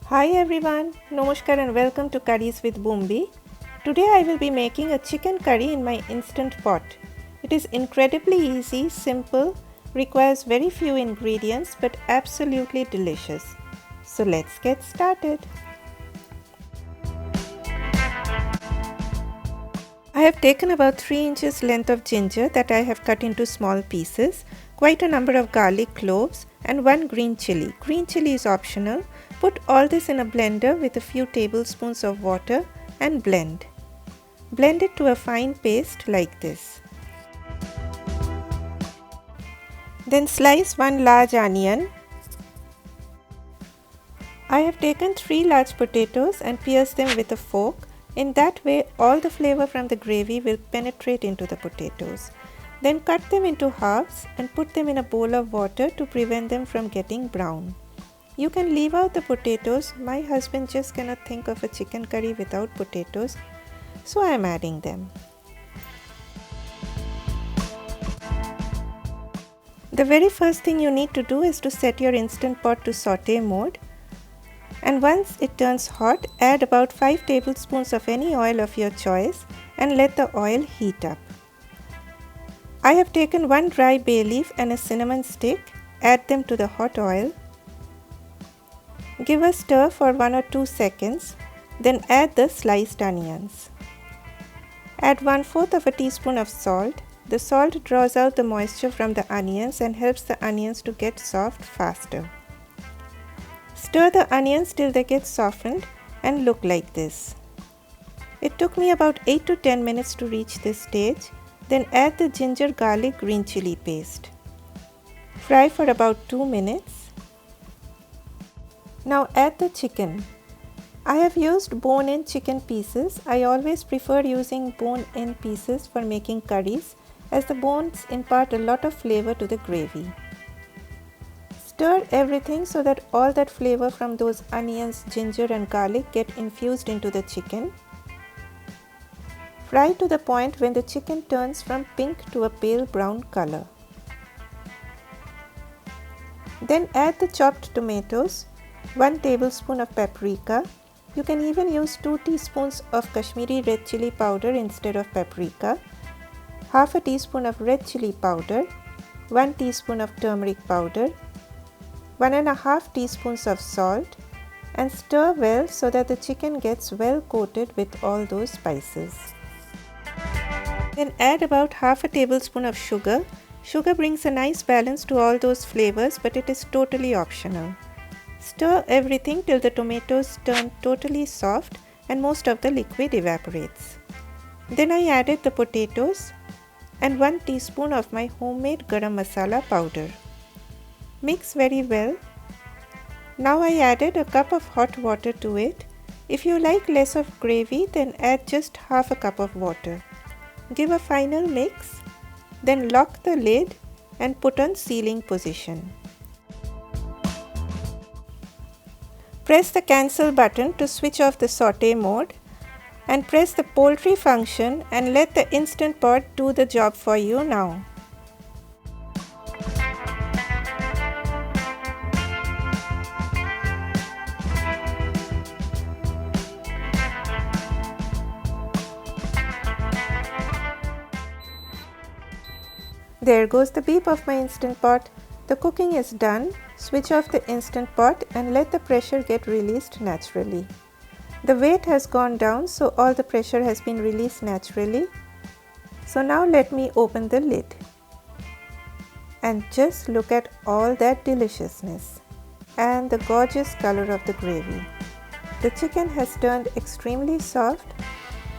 Hi everyone, Namaskar and welcome to Curries with Boombi. Today I will be making a chicken curry in my instant pot. It is incredibly easy, simple, requires very few ingredients but absolutely delicious. So let's get started. I have taken about 3 inches length of ginger that I have cut into small pieces, quite a number of garlic cloves and 1 green chili. Green chili is optional. Put all this in a blender with a few tablespoons of water and blend. Blend it to a fine paste like this. Then slice 1 large onion. I have taken 3 large potatoes and pierced them with a fork. In that way, all the flavor from the gravy will penetrate into the potatoes. Then cut them into halves and put them in a bowl of water to prevent them from getting brown. You can leave out the potatoes. My husband just cannot think of a chicken curry without potatoes, so I am adding them. The very first thing you need to do is to set your Instant Pot to saute mode. And once it turns hot, add about 5 tablespoons of any oil of your choice and let the oil heat up. I have taken 1 dry bay leaf and a cinnamon stick. Add them to the hot oil. Give a stir for 1 or 2 seconds, then add the sliced onions. Add 1/4 of a teaspoon of salt. The salt draws out the moisture from the onions and helps the onions to get soft faster. Stir the onions till they get softened and look like this. It took me about 8 to 10 minutes to reach this stage. Then add the ginger garlic green chili paste. Fry for about 2 minutes. Now add the chicken. I have used bone-in chicken pieces. I always prefer using bone-in pieces for making curries as the bones impart a lot of flavor to the gravy. Stir everything so that all that flavor from those onions, ginger and garlic get infused into the chicken. Fry to the point when the chicken turns from pink to a pale brown color. Then add the chopped tomatoes, 1 tablespoon of paprika. You can even use 2 teaspoons of Kashmiri red chili powder instead of paprika, half a teaspoon of red chili powder, 1 teaspoon of turmeric powder, 1.5 teaspoons of salt, and stir well so that the chicken gets well coated with all those spices. Then add about half a tablespoon of sugar. Sugar brings a nice balance to all those flavors, but it is totally optional. Stir everything till the tomatoes turn totally soft and most of the liquid evaporates. Then I added the potatoes and 1 teaspoon of my homemade garam masala powder. Mix very well. Now I added a cup of hot water to it. If you like less of gravy, then add just half a cup of water. Give a final mix, then lock the lid and put on sealing position. Press the cancel button to switch off the saute mode and press the poultry function and let the Instant Pot do the job for you now. There goes the beep of my Instant Pot. The cooking is done. Switch off the Instant Pot and let the pressure get released naturally. The weight has gone down, so all the pressure has been released naturally. So now let me open the lid. And just look at all that deliciousness and the gorgeous color of the gravy. The chicken has turned extremely soft,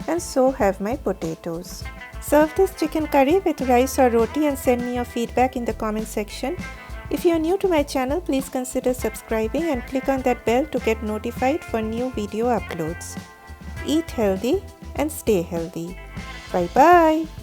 and so have my potatoes. Serve this chicken curry with rice or roti and send me your feedback in the comment section. If you are new to my channel, please consider subscribing and click on that bell to get notified for new video uploads. Eat healthy and stay healthy. Bye bye.